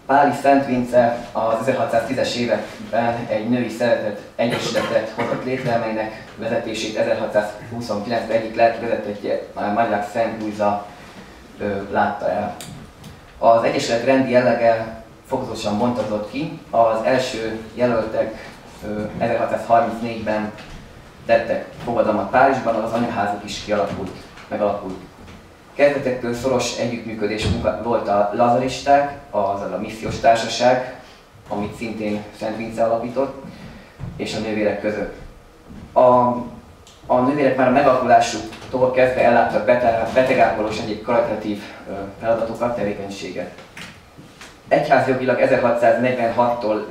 Páli Szent Vince az 1610-es években egy női szeretet egyesületet hozott létre, amelynek vezetését 1629-ben egyik lelki vezetője, Magyar Szent Lujza látta el. Az egyesület rendi jellege fokozatosan bontakozott ki. Az első jelöltek 1634-ben tettek fogadalmat Párizsban, az anyaházuk is megalakult. Kezdetektől szoros együttműködés volt a lazaristák, azaz a missziós társaság, amit szintén Szent Vince alapított, és a nővérek között. A nővérek már a megalakulásuktól kezdve elláttak betegápolós és egyéb karitatív feladatokat, tevékenységet. Egyházjogilag 1646-tól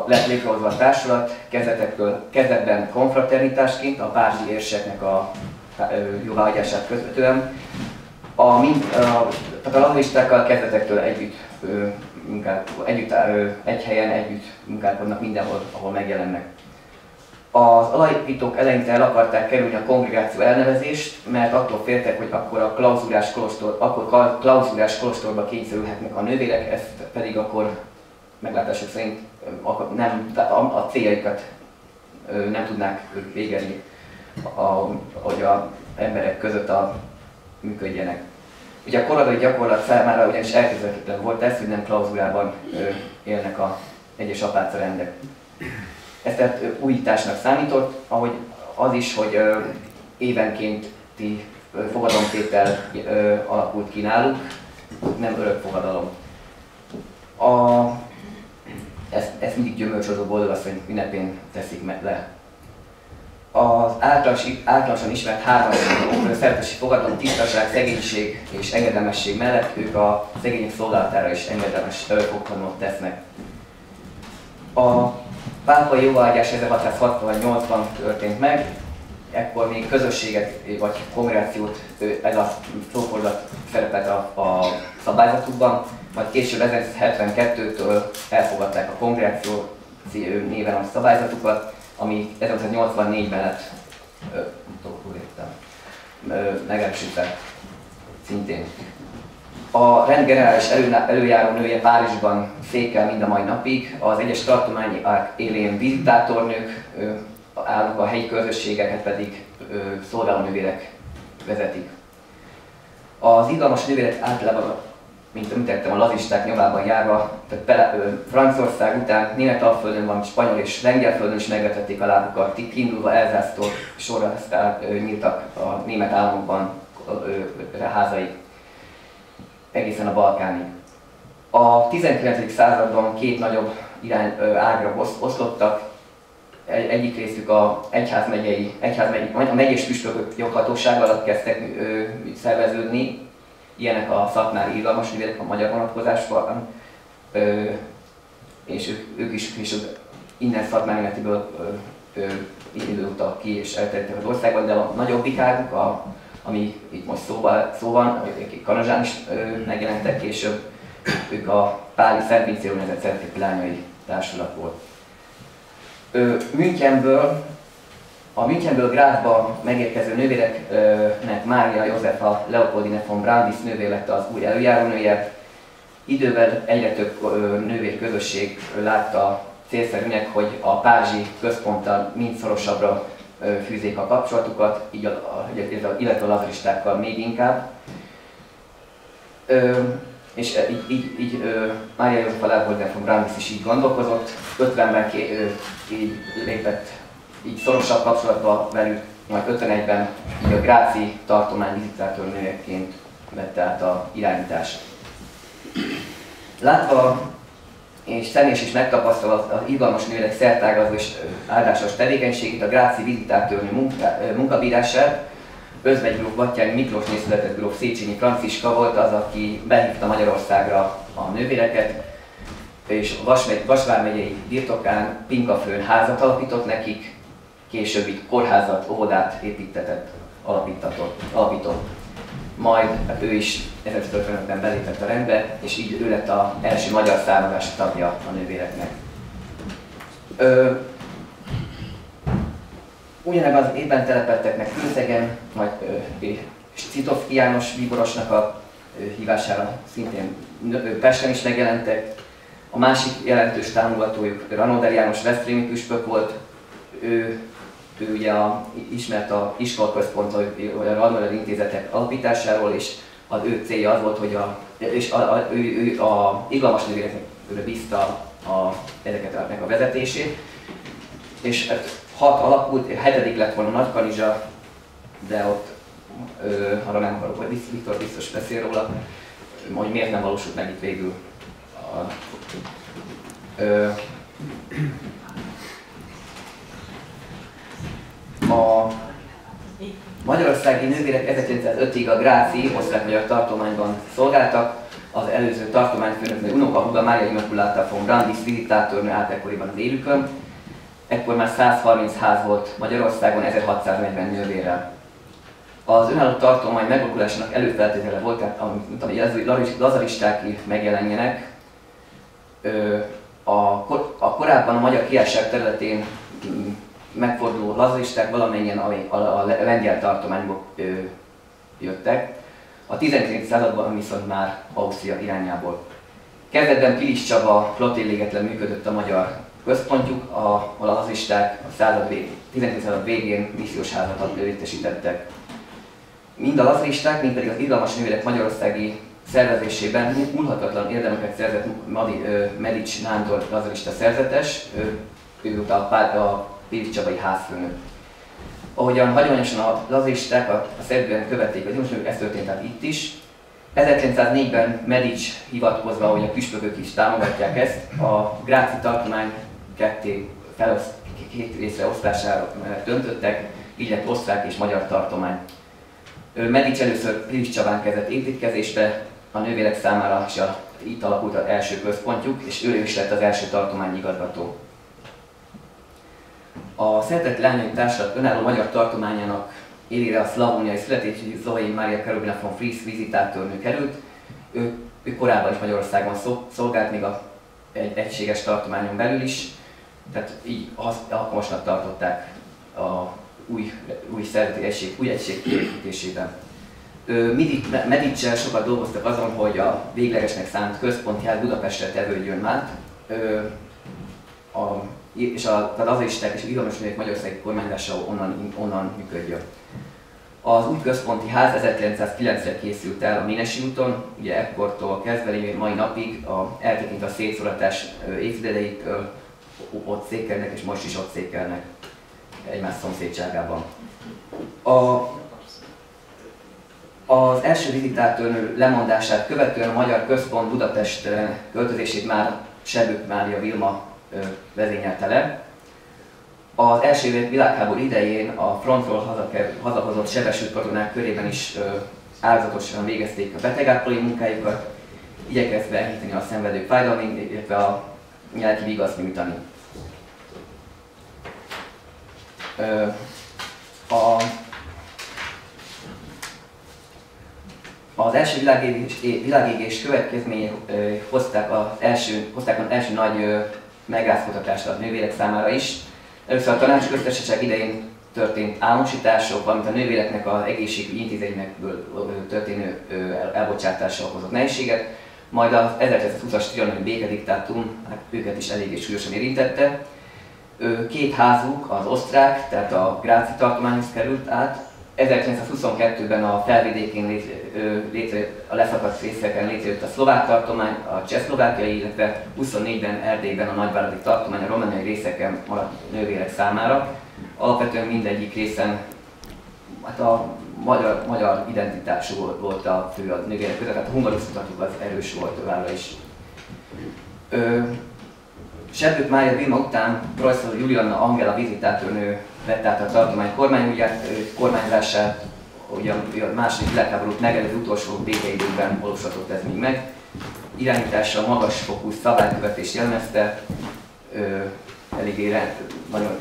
lett létrehozva a társulat, kezdetben konfraternitásként, a párizsi érseknek a jóváhagyását követően. Tehát a lazaristákkal kezdetektől egy helyen együtt munkálkodnak mindenhol, ahol megjelennek. Az alapítók eleinte el akarták kerülni a kongregáció elnevezést, mert attól féltek, hogy akkor klauzulás kolostorba kényszerülhetnek a nővérek, ezt pedig akkor meglátásuk szerint a céljaikat nem tudnák végezni, hogy az emberek között működjenek. Ugye a korai gyakorlat számára ugyanis elképzelhetetlen volt ez, hogy nem klauzulában élnek az egyes apáca rendek. Ez tehát újításnak számított, ahogy az is, hogy évenkénti fogadalomtétel alakult ki náluk, nem örök fogadalom. Ezt mindig gyümölcsöző boldogasszony ünnepén teszik le. Az általánosan ismert hármas szeretesi fogadalom tisztaság, szegénység és engedelmesség mellett ők a szegények szolgálatára is engedelmes fogadalmat tesznek. A pápai jóváhagyás 1668-ban történt meg, ekkor még közösséget vagy kongregációt, ez a szófordulat szerepelt a szabályzatukban, majd később 1972-től elfogadták a kongregáció néven a szabályzatukat, ami 1984-ben lett megerősítve szintén. A rend generális előjáró nője Párizsban székel mind a mai napig, az egyes tartományok élén vizitátornők állnak, a helyi közösségeket pedig szolgálónővérek vezetik. Az izgalmas nővérek általában, mint említettem, a lazisták nyomában járva, tehát Franciaország után Németalföldön van, spanyol és lengyel földön is megvetették a lábukat, kiindulva Elzásztól sorra nyíltak a német államokban házai, egészen a Balkánig. A 19. században két nagyobb ágra oszlottak, egyik részük a a megyés püspökök joghatóság alatt kezdtek szerveződni, ilyenek a szatmári izgalmas nővérek a magyar vonatkozásban, és ők is később innen Szatmár-Németiből indultak ki és elterjedtek az országban, de a nagyobbik águk, ami itt most szó van, akik Kanazsán is megjelentek később, ők a Páli Szent Vincéről nevezett Szereteti Lányai Társulat volt. Münchenből Grazba megérkező nővéreknek Mária Józefa Leopoldine von Brandis nővér lett az új előjárónője. Idővel egyre több nővérközösség látta célszerűnek, hogy a párizsi központtal mind szorosabbra fűzzék a kapcsolatukat, illetve a lazaristákkal még inkább. És így Mária Józefa Leopoldine von Brandis is így gondolkozott. 50-ben így lépett így szorosabb kapcsolatba velük, majd 51-ben így a gráci tartomány vizitátornőjeként vette át a irányítást. Látva és személyes is megtapasztalva az izgalmas nővérek szertágazó és áldásos tevékenységét, a gráci vizitátornő munkabírását, Özvegy gróf Batthyány Miklósné született gróf Széchenyi Franciska volt az, aki behívta Magyarországra a nővéreket, és Vas vármegyei birtokán Pinkafőn házat alapított nekik, később itt kórházat, óvodát alapított. Majd ő is 1955-ben belépett a rendbe, és így ő lett az első magyar származású tagja a nővéreknek. Ugyanebben az évben telepedtek meg Kőszegen, majd Citovszky János bíborosnak a hívására szintén Pesten is megjelentek, A másik jelentős támogatójuk Ranóder János veszprémi püspök volt, ő ugye ismert a iskolaközpont, vagy a Ranóder intézetek alapításáról, és az ő célja az volt, hogy ő a izgalmas nővéreknek bízta ezeknek a vezetését, és 6 alakult, 7. lett volna Nagykanizsa, de ott arra nem akarok, hogy Viktor biztos beszél róla, hogy miért nem valósult meg itt végül. A magyarországi nővérek 1905-ig a Gráci osztrák-magyar tartományban szolgáltak, az előző tartományfőnöknő unokahúga Mária Immaculata von Brandis visitátornő állt ekkoriban az élükön. Ekkor már 130 ház volt Magyarországon, 1640 nővérrel. Az önálló tartomány megalakulásának előfeltétele volt, tehát hogy lazaristák megjelenjenek. A korábban a Magyar Királyság területén megforduló lazaristák valamennyien a lengyel tartományból jöttek, a 19. században viszont már Ausztria irányából. Kezdetben Pilis Csaba flotillégetlen működött a magyar központjuk, a lazaristák a 19. század végén missziós házat létesítettek. Mind a lazaristák, mind pedig az izgalmas nővérek magyarországi szervezésében múlhatatlan érdemeket szerzett Medics Nándor lazarista szerzetes, ő volt a Pilis Csabai házfőnök. Ahogyan hagyományosan a lazaristák a szerzően követték az izgalmas ez történt tehát itt is. 1904-ben Medics hivatkozva, hogy a püspökök is támogatják ezt, a Gráci tartomány két részre osztására döntöttek, így lett osztrák és magyar tartomány. Medics először Pilis Csabán kezdett építkezésbe, a nővérek számára is itt alakult az első központjuk, és ő is lett az első tartományi igazgató. A Szeretett Leányok Társulat önálló magyar tartományának élére a szlavóniai születésű Zoe Maria Karolina von Fries visitátornő került. Ő korábban is Magyarországon szolgált, még egy egységes tartományon belül is, tehát így alkalmasnak tartották a új szervezeti egység kiépítésében. Medicsel sokat dolgoztak azon, hogy a véglegesnek szánt központi ház Budapestre tevődjön már, és az lazaristák és izgalmas nővérek magyarországi kormányzása onnan működjön. Az új központi ház 1909-re készült el a Ménesi úton, ugye ekkortól kezdve mai napig eltekintve a szétszóratás évtizedeitől ott székelnek, és most is ott székelnek egymás szomszédságában. Az első visitátornő lemondását követően a Magyar Központ Budapest költözését már Sebők Mária Vilma vezényelte le. Az első világháború idején a frontról hazahozott sebesült katonák körében is áldozatosan végezték a betegápolói munkájukat, igyekezve enyhíteni a szenvedők fájdalmait, illetve a lelki vigaszt nyújtani. Az első világégés következményei hozták az első nagy megrázkutatást a nővérek számára is. Először a tanácsköztársaság idején történt álmosítások, valamint a nővéreknek az egészségügyi intézményekből történő elbocsátása okozott nehézséget, majd az 1920-as trianoni békediktátum őket is eléggé súlyosan érintette. Két házuk, az osztrák, tehát a Gráci tartományhoz került át. 1922-ben a felvidékén a leszakadt részeken létrejött a szlovák tartomány, a csehszlovákiai, illetve 24-ben Erdélyben a nagyváradi tartomány a romániai részeken maradt nővérek számára. Alapvetően mindegyik részen hát a magyar identitású volt a fő a nővérek között, tehát a hungarusztatuk az erős volt továbbra is. Sebők Mária Vilma után Preusszal Julianna Angela visitátornő vett át a tartomány kormányzását, ugye a második világháborút megelőző utolsó békeidőkben valósított ez még meg. Irányítása magasfokú szabálykövetést jellemezte, eléggé nagyon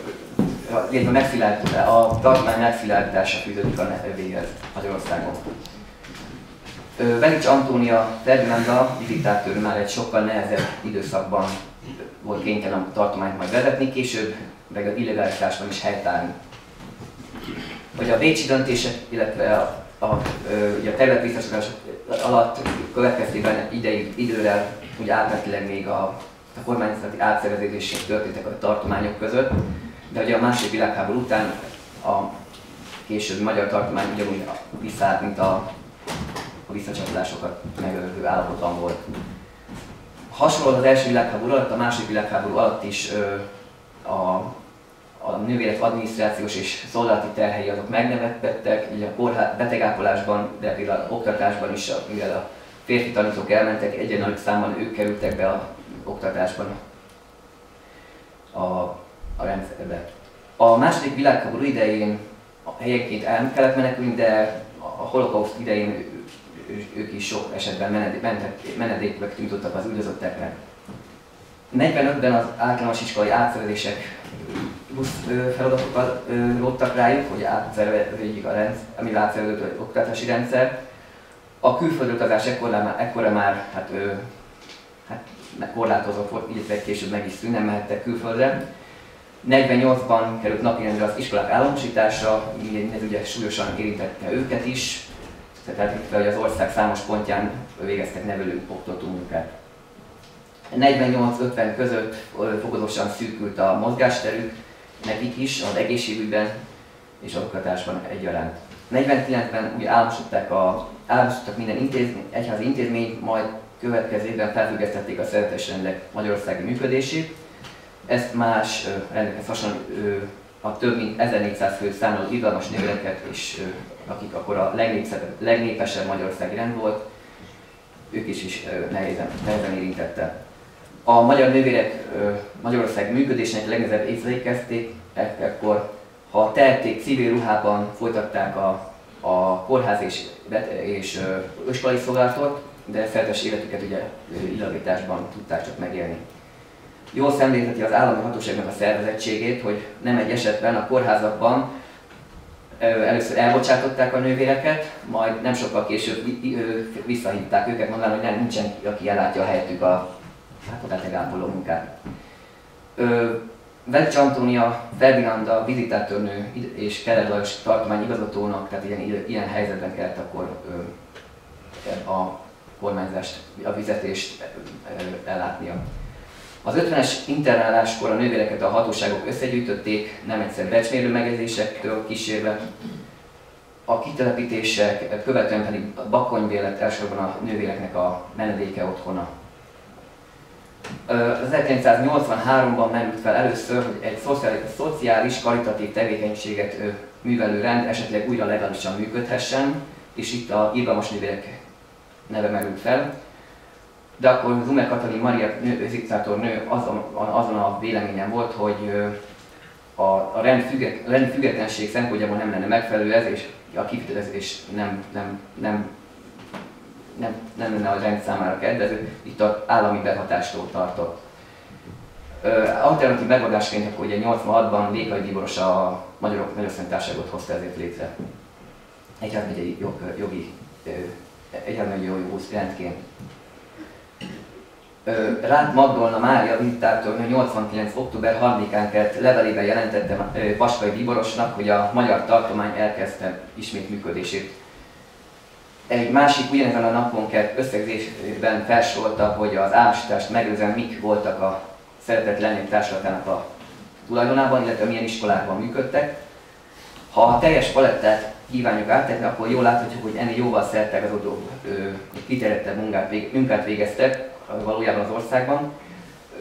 a tartomány megszilárdítása fűződik a nevéhez Magyarországon. Velics Antónia Ferdinanda visitátornő már egy sokkal nehezebb időszakban volt kénytelen a tartományt majd vezetni, később meg az illegalitásban is helytállni. Hogy a bécsi döntések, illetve a területbiztosítás alatt következtében időre ugye átmenetileg még a a kormányzati átszervezések történtek a tartományok között, de ugye a második világháború után a későbbi magyar tartomány ugyanúgy visszaállt, mint a visszacsatolásokat megelőző állapotban volt. Hasonlóan az első világháború alatt, a második világháború alatt is a nővérek adminisztrációs és szolgálati terhei azok megnevettek, ugye a betegápolásban, de például az oktatásban is, mivel a férfi tanítók elmentek, egyre nagyobb számban ők kerültek be az oktatásban a rendszerbe. A második világháború idején helyenként el kellett menekülni, de a holokauszt idején ők is sok esetben menedékbe nyújtottak az üldözötteknek. 45-ben az általános iskolai átszervezések feladatokat róttak rájuk, hogy átszervezzék a átszerveződő oktatási rendszer. A külföldre utazás ekkora már korlátozott volt, illetve később meg is nem mehettek külföldre. 48-ban került napirendre az iskolák államosítása, ez ugye súlyosan érintette őket is, tehát itt az ország számos pontján végeztek nevelő-oktató munkát. 48-50 között fokozatosan szűkült a mozgásterük, nekik is, az egészségügyben és az oktatásban egyaránt. 49-ben ugye államosítottak minden egyházi intézményt, majd következő évben felfüggesztették a szerzetesrendek magyarországi működését. Ezt más rendekhez hasonlóan a több mint 1400 főt számoló izgalmas nővéreket, és akik akkor a legnépesebb magyarországi rend volt, ők is nehezen érintette. A magyar nővérek Magyarország működésének legnehezebb évszázadét kezdték, ekkor, ha tehették, civil ruhában folytatták a kórház és iskolai szolgálatot, de szertes életüket ugye illegalitásban tudták csak megélni. Jól szemlélteti az állami hatóságnak a szervezettségét, hogy nem egy esetben a kórházakban először elbocsátották a nővéreket, majd nem sokkal később visszahívták őket, mondván, hogy nincsen, aki ellátja a helyettük a betegápoló munkát. Vecs Antónia Ferdinanda vizitátornő és Keller Lajos tartomány igazgatónak, tehát ilyen helyzetben kellett akkor a kormányzást, a vezetést ellátnia. Az 50-es internáláskor a nővéreket a hatóságok összegyűjtötték, nem egyszer becsmérő megjegyzésektől kísérve. A kitelepítések követően pedig a Bakkonyvér lett elsősorban a nővéreknek a menedéke otthona. Az 1983-ban merült fel először, hogy egy szociális karitatív tevékenységet művelő rend esetleg újra legálisan működhessen, és itt a irgalmas nővérek neve merült fel. De akkor Zumer Katalin Maria nő azon a véleményen volt, hogy a rend függetlenség szempontjából nem lenne megfelelő ez, és a kivitelezés nem lenne a rend számára kedvező, itt az állami behatástól tartott. Alternatív megoldásként akkor ugye 86-ban Lékai Bíboros a Magyarok Nagyosztálytárságot hozta ezért létre. Egyházmegyei jogi rendként. Ráth Magdolna Mária vizitátornő 89. október 3-án kelt levelében jelentette Paskai Bíborosnak, hogy a magyar tartomány elkezdte ismét működését. Egy másik ugyanezen a napon kelt összegzésben felsorolta, hogy az államosítást megelőzően mik voltak a Szeretett Lányok Társulatának a tulajdonában, illetve milyen iskolákban működtek. Ha a teljes palettát kívánjuk áttenni, akkor jól láthatjuk, hogy ennél jóval szerteágazódó, kiterjedtebb munkát végeztek valójában az országban.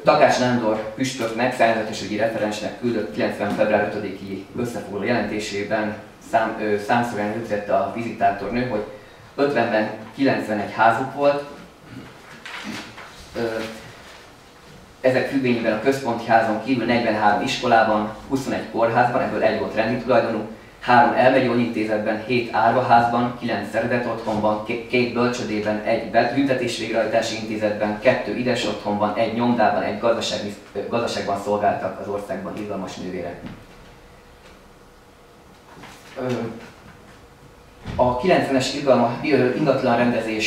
Takács Nándor püspöknek, szerzetesügyi referensnek küldött 90. február 5-i összefoglaló jelentésében számszerűen rögzítette a vizitátornő, hogy 50-ben 91 házuk volt. Ezek függvényében a központi házon kívül 43 iskolában, 21 kórházban, ebből egy volt rendi tulajdonú, 3 elmegyógyintézetben, 7 árvaházban, 9 szeretett otthonban, 2 bölcsödében, 1 büntetésvégrehajtási intézetben, 2 ides otthonban, 1 nyomdában, 1 gazdaságban szolgáltak az országban izgalmas nővérek. A 90-es ingatlan rendezés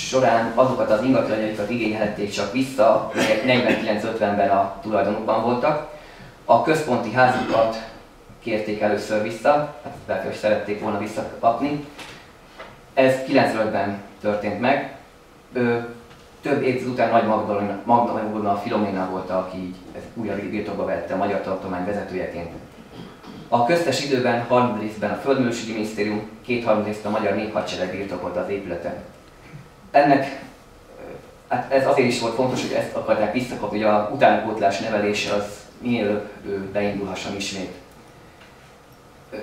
során azokat az ingatlanjaikat igényelhették csak vissza, melyek 49-50-ben a tulajdonukban voltak. A központi házukat kérték először vissza, tehát hogy szerették volna visszakapni. Ez 95-ben történt meg. Több évtized után Nagy Magdolna Filoména volt, aki így újra birtokba vette a Magyar Tartomány vezetőjeként. A köztes időben harmad részben a Földművelésügyi Minisztérium, kétharmad részben a Magyar Néphadsereg birtokolta az épületet. Ennek hát ez azért is volt fontos, hogy ezt akarták visszakapni, hogy a utánpótlás nevelése az mielőbb beindulhasson ismét.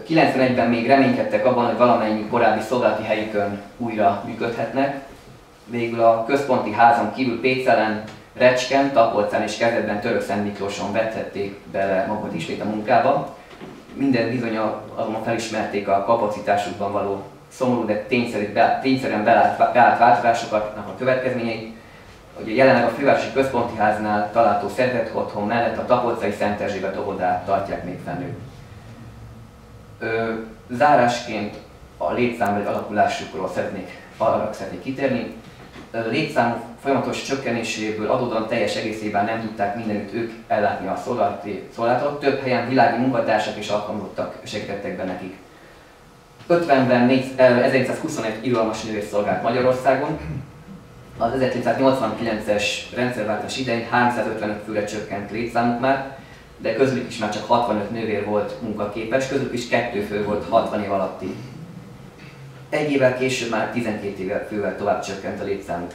91-ben még reménykedtek abban, hogy valamennyi korábbi szolgálati helyükön újra működhetnek. Végül a központi házon kívül Pécelen, Recsken, Tapolcán és kezdetben Törökszent Miklóson vethették bele magukat ismét a munkába. Minden bizonnyal azonban felismerték a kapacitásukban való szomorú, de tényszerűen beállt változásoknak a következményeit. Ugye jelenleg a fővárosi központi háznál található Szeretett Otthon mellett a tapolcai Szent Erzsébet óvodát tartják még fennő. Zárásként a létszámbeli alakulásukról arra szeretnék kitérni. Létszám folyamatos csökkenéséből adódóan teljes egészében nem tudták mindenütt ők ellátni a szolgálatot. Több helyen világi munkatársak és alkalmazottak segítettek be nekik. 50-ben 1421 irodalmas nővér szolgált Magyarországon. Az 1989-es rendszerváltás idején 355 főre csökkent létszámuk már, de közülük is már csak 65 nővér volt munkaképes, közülük is 2 fő volt 60 év alatti. Egy évvel később már 12 fővel tovább csökkent a létszámuk.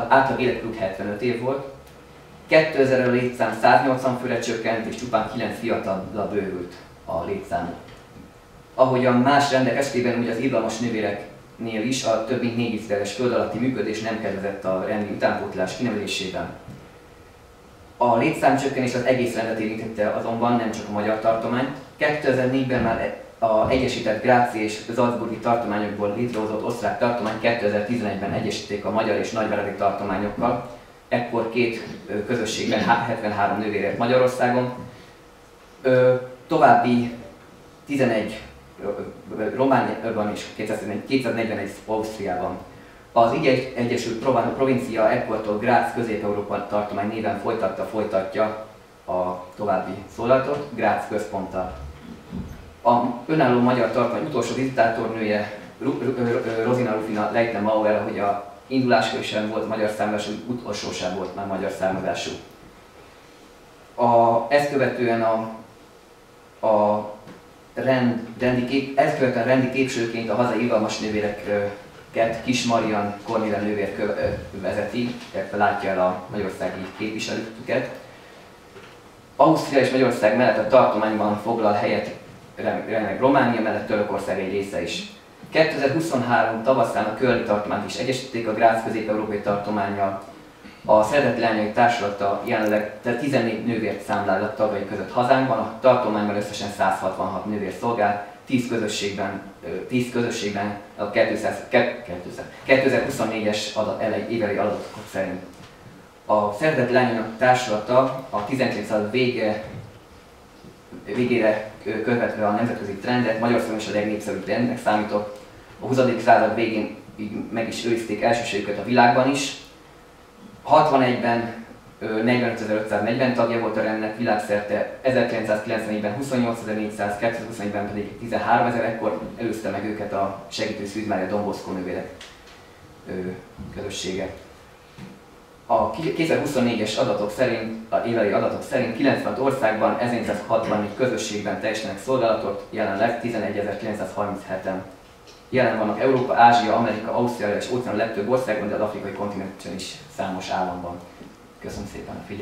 Átlag életkoruk 75 év volt. 2000-re a létszám 180 főre csökkent, és csupán 9 fiatallal bővült a létszám. Ahogy a más rendek esetében, úgy az irodalmas nővéreknél is a több mint 4 évtizedes föld alatti működés nem kedvezett a rendi utánpótlás kinevelésében. A létszámcsökkenés az egész rendet érintette azonban, nem csak a magyar tartományt. 2004-ben már a egyesített gráci és salzburgi tartományokból létrehozott osztrák tartomány 2011-ben egyesítették a magyar és nagyváradi tartományokkal. Ekkor két közösségben 73 nővér élt Magyarországon. További 11 Romániában és 241 Ausztriában. Az így Egyesült Provincia ekkortól Grác Közép-Európa tartomány néven folytatja a további szolgálatot, Grác központtal. A önálló magyar tartomány utolsó vizitátornője Rozina Rufina Leitner-Mauer, ahogy a induláskor sem volt magyar származású, utolsó sem volt már magyar származású. Ezt követően rendi képviselőként a hazai irodalmas nővéreket Kis Marian Kornélia nővér vezeti, illetve látja el a magyarországi képviselőtüket. Ausztria és Magyarország mellett a tartományban foglal helyet Románia mellett Törökország egy része is. 2023 tavaszán a Kölni tartományt is egyesítették a Grác Közép-Európai Tartománnyal. A Szeretett Leányok Társulata jelenleg 14 nővért számlál a tagjai között hazánkban, a tartományban összesen 166 nővér szolgál, 10 közösségben a 2024-es éveli adatok szerint. A Szeretett Leányok Társulata a 19. század végére követve a nemzetközi trendet Magyarországon is a legnépszerűbb rendnek számított. A 20. század végén meg is őrizték elsőségüket a világban is. 61-ben 45.540 tagja volt a rendnek világszerte, 1994-ben 28.400, 2021-ben pedig 13.000, ekkor előzte meg őket a segítő Szűz Mária Don Bosco nővérek közössége. A 2024-es adatok szerint, a éveli adatok szerint 96 országban 1464 közösségben teljesítenek szolgálatot, jelenleg 11.937-en. Jelen vannak Európa, Ázsia, Amerika, Ausztrália és óceán legtöbb országban, de az afrikai kontinensen is számos államban. Köszönöm szépen a figyelmet!